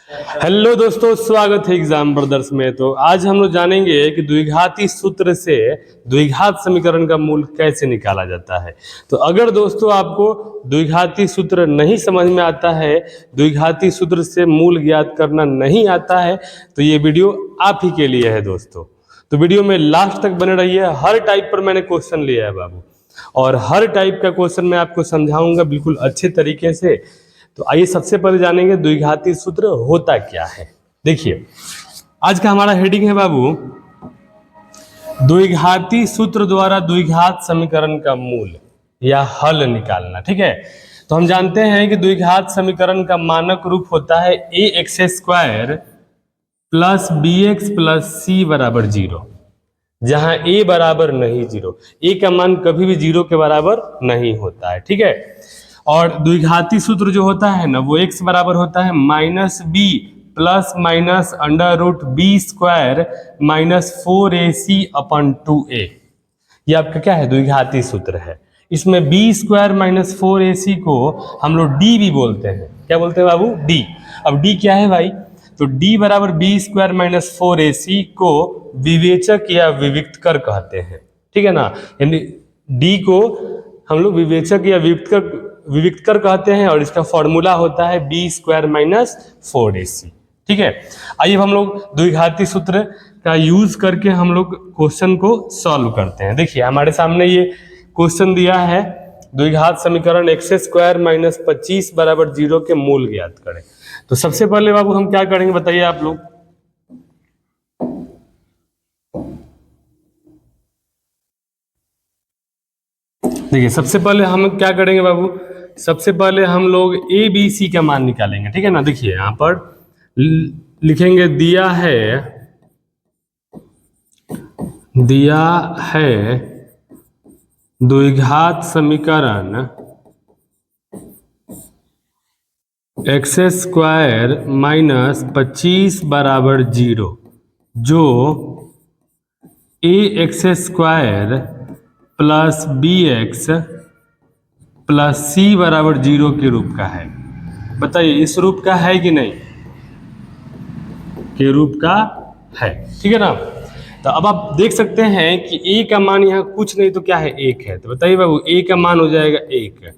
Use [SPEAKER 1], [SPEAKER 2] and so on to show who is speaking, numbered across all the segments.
[SPEAKER 1] Hello दोस्तों, स्वागत है एग्जाम ब्रदर्स में। तो आज हम लोग जानेंगे कि द्विघाती सूत्र से द्विघात समीकरण का मूल कैसे निकाला जाता है। तो अगर दोस्तों आपको द्विघाती सूत्र नहीं समझ में आता है, द्विघाती सूत्र से मूल ज्ञात करना नहीं आता है, तो ये वीडियो आप ही के लिए है दोस्तों। तो वीडियो में लास्ट तक बने रहिए। हर टाइप पर मैंने क्वेश्चन लिया है बाबू, और हर टाइप का क्वेश्चन मैं आपको समझाऊंगा बिल्कुल अच्छे तरीके से। तो आइए सबसे पहले जानेंगे द्विघाती सूत्र होता क्या है। देखिए, आज का हमारा हेडिंग है बाबू, द्विघाती सूत्र द्वारा द्विघात समीकरण का मूल या हल निकालना। ठीक है, तो हम जानते हैं कि द्विघात समीकरण का मानक रूप होता है a x square plus b x plus c बराबर जीरो, जहां ए बराबर नहीं जीरो, ए का मान कभी भी जीरो के बराबर नहीं होता है। ठीक है, और द्विघाती सूत्र जो होता है ना, वो x बराबर होता है minus B plus minus under root B square minus 4ac upon 2a। ये आपका क्या है, द्विघाती सूत्र है। इसमें b स्क्वायर माइनस 4ac को हम लोग d भी बोलते हैं। क्या बोलते हैं बाबू? d। अब d क्या है भाई? तो d बराबर बी स्क्वायर माइनस 4ac को विवेचक या विविक्त कर कहते हैं। ठीक है ना, यानी d को हम लोग विवेचक या विविक्त कर कहते हैं, और इसका फॉर्मूला होता है बी स्क्वायर माइनस 4ac। ठीक है, आइए हम लोग द्विघाती सूत्र का यूज करके हम लोग क्वेश्चन को सॉल्व करते हैं। देखिए, हमारे सामने ये क्वेश्चन दिया है, द्विघात समीकरण एक्स स्क्वायर माइनस 25 बराबर 0 के मूल ज्ञात करें। तो सबसे पहले बाबू हम क्या करेंगे बताइए आप लोग। देखिए, सबसे पहले हम क्या करेंगे बाबू, सबसे पहले हम लोग ए बी सी का मान निकालेंगे। ठीक है ना, देखिए यहां पर लिखेंगे दिया है द्विघात समीकरण एक्स स्क्वायर माइनस 25 बराबर 0, जो a x square plus b x plus c बराबर 0 के रूप का है। बताइए, इस रूप का है कि नहीं? के रूप का है। ठीक है ना, तो अब आप देख सकते हैं कि a का मान यहाँ कुछ नहीं तो क्या है, 1 है। तो बताइए बाबू, a का मान हो जाएगा 1।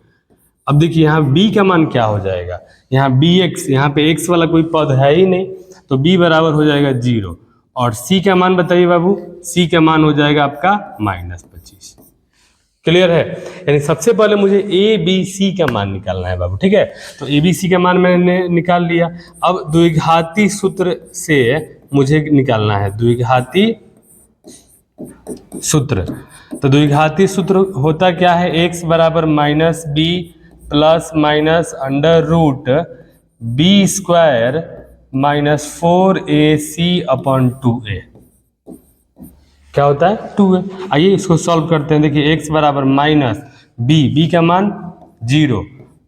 [SPEAKER 1] अब देखिए यहाँ b का मान क्या हो जाएगा, यहाँ bx, यहाँ पे x वाला कोई पद है ही नहीं, तो b बराबर हो जाएगा 0। और c का मान बताइए बाबू, c का मान हो जाएगा आपका माइनस 25। क्लियर है? यानी सबसे पहले मुझे ए बी सी का मान निकालना है बाबू। ठीक है, तो ए बी सी का मान मैंने निकाल लिया। अब द्विघाती सूत्र से मुझे निकालना है द्विघाती सूत्र। तो द्विघाती सूत्र होता क्या है, एक्स बराबर minus B plus minus under root B square minus 4ac upon 2a। क्या होता है? 2a। आइए इसको सॉल्व करते हैं। देखिए, x बराबर माइनस बी का मान 0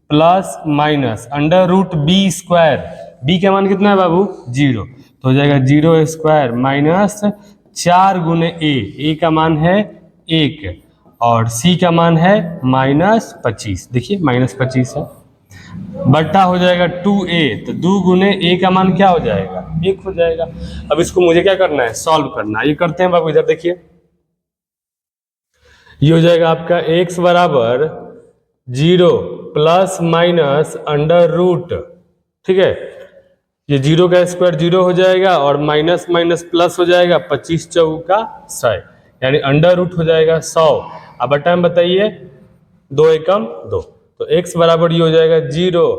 [SPEAKER 1] plus minus under root B square, B का मान कितना है बाबू? 0, तो हो जाएगा 0 स्क्वायर माइनस 4 गुने ए का मान है 1 और c का मान है माइनस 25। देखिए माइनस 25 है, बट्टा हो जाएगा 2a, तो 2 गुने a का मान क्या हो जाएगा? 1 हो जाएगा। अब इसको मुझे क्या करना है? सॉल्व करना है। ये करते हैं बाबू, इधर देखिए, ये हो जाएगा आपका x बराबर 0 प्लस माइनस अंडर रूट। ठीक है, ये 0 का स्क्वायर 0 हो जाएगा और माइनस माइनस प्लस हो जाएगा, 25 चौका 100, यानी अंडर रूट हो जाएगा 100। अब बटा में बताइए, 2 एकम 2, तो x बराबर ये हो जाएगा 0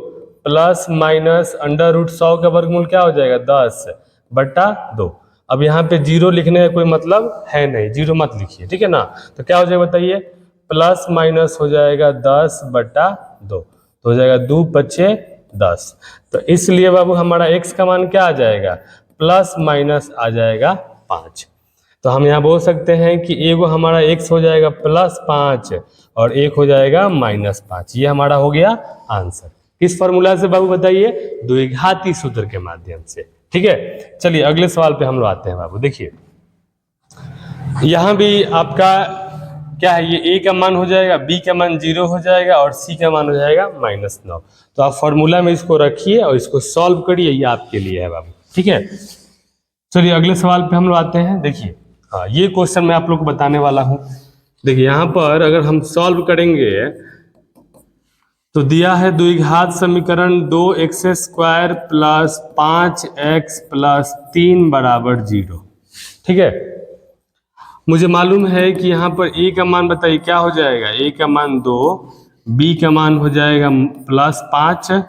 [SPEAKER 1] प्लस माइनस अंडर रूट 100 का वर्गमूल क्या हो जाएगा? 10 बटा 2। अब यहाँ पे 0 लिखने का कोई मतलब है नहीं, 0 मत लिखिए। ठीक है ना, तो क्या हो जाएगा बताइए, प्लस माइनस हो जाएगा 10 बटा 2, तो हो जाएगा 2 पचे 10। तो इसलिए बाबू हमारा x का मान क्या आ जाएगा? प्लस माइनस आ जाएगा 5। तो हम यहाँ बोल सकते हैं कि एगो हमारा x हो जाएगा प्लस 5 और एक हो जाएगा माइनस 5। ये हमारा हो गया आंसर। किस फॉर्मूला से बाबू बताइए? द्विघाती सूत्र के माध्यम से। ठीक है, चलिए अगले सवाल पे हम लोग आते हैं बाबू। देखिए, यहाँ भी आपका क्या है, ये a का मान हो जाएगा, b का मान 0 हो जाएगा और c का मान हो जाएगा -9। तो आप फॉर्मूला में इसको रखिए और इसको सॉल्व करिए, ये आपके लिए है बाबू, ठीक है। चलिए अगले सवाल पे हम लोग आते हैं। देखिए हाँ, ये क्वेश्चन मैं आप लोग को बताने वाला हूँ। देखिए यहाँ पर अगर हम सॉल्व करेंगे तो दिया है द्विघात समीकरण 2x² प्लस 5x प्लस 3 बराबर 0, ठीक है। मुझे मालूम है कि यहाँ पर a का मान बताइए क्या हो जाएगा, a का मान 2, b का मान हो जाएगा +5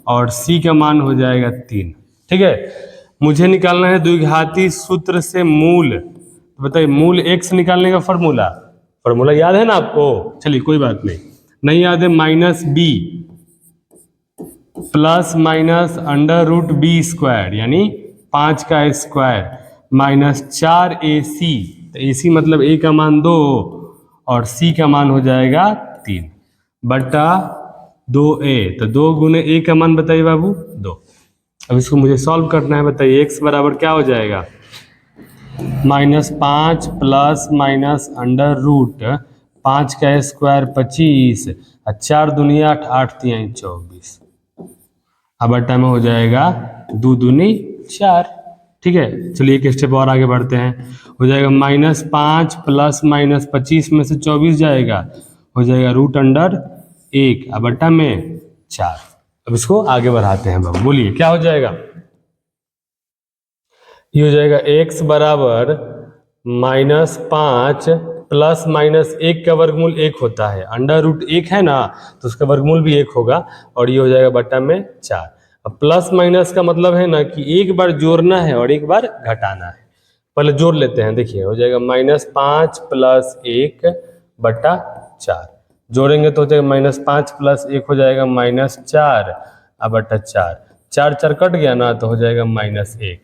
[SPEAKER 1] और c का मान हो जाएगा 3, ठीक है। मुझे निकालना है द्विघाती सूत्र से मूल। तो बताइए मूल x निकालने का फॉर्मूला याद है ना आपको? चलिए कोई बात नहीं याद है, -b प्लस माइनस √b² यानी 5 का स्क्वायर माइनस 4ac। तो ac मतलब a का मान 2 और c का मान हो जाएगा 3 बटा 2a। तो 2 गुने a का मान बताइए बाबू 2। अब इसको मुझे सॉल्व करना है। बताइए x बराबर क्या हो जाएगा, -5 प्लस माइनस √5 का स्क्वायर 25 और 4 दुनिया 8, 8 तिहाई 24, अब बटा में हो जाएगा 2 दूनी 4, ठीक है। चलिए एक स्टेप और आगे बढ़ते हैं। हो जाएगा -5 प्लस माइनस 25 में से 24 जाएगा, हो जाएगा √1 अब बटा में 4। अब इसको आगे बढ़ाते हैं बाबू, बोलिए क्या हो जाएगा। ये हो जाएगा x बराबर -5 प्लस माइनस 1 का वर्गमूल 1 होता है, √1 है ना तो उसका वर्गमूल भी 1 होगा और ये हो जाएगा बटा में 4। अब प्लस माइनस का मतलब है ना कि एक बार जोड़ना है और एक बार घटाना है। पहले जोड़ लेते हैं। देखिए हो जाएगा -5 प्लस 1 बटा 4, जोड़ेंगे तो हो जाएगा -5 प्लस 1 हो जाएगा -4 अब बटा 4, 4 4 कट गया ना तो हो जाएगा -1।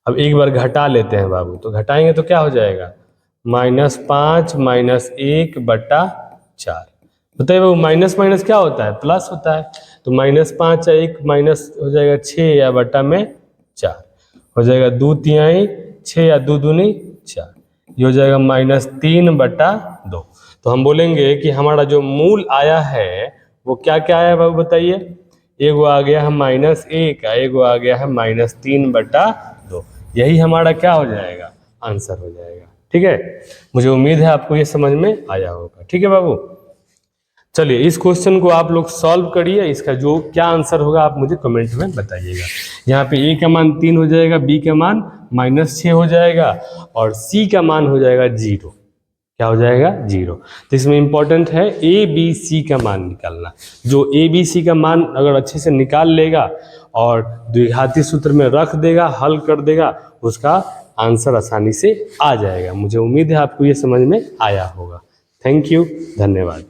[SPEAKER 1] अब एक बार घटा लेते हैं बाबू, तो घटाएंगे तो क्या हो जाएगा -5 -1 बटा 4। बताइए बाबू माइनस माइनस क्या होता है, प्लस होता है। तो -5 1 माइनस हो जाएगा 6 या बटा में 4, हो जाएगा 2 तिहाई 6 या 2 दूनी 4, ये हो जाएगा -3 बटा 2। तो हम बोलेंगे कि हमारा जो मूल आया है वो क्या क्या आया बाबू बताइए। एगो आ गया है -1, एगो आ गया है -3 बटा 2। यही हमारा क्या हो जाएगा, आंसर हो जाएगा, ठीक है। मुझे उम्मीद है आपको ये समझ में आया होगा, ठीक है बाबू। चलिए इस क्वेश्चन को आप लोग सॉल्व करिए, इसका जो क्या आंसर होगा आप मुझे कमेंट में बताइएगा। यहाँ पे a का मान 3 हो जाएगा, b का मान -6 हो जाएगा और c का मान हो जाएगा 0। क्या हो जाएगा 0। तो इसमें इंपॉर्टेंट है a b c का मान निकालना। जो a b c का मान अगर अच्छे से निकाल लेगा और द्विघाती सूत्र में रख देगा, हल कर देगा, उसका आंसर आसानी से आ जाएगा। मुझे उम्मीद है आपको ये समझ में आया होगा। थैंक यू, धन्यवाद।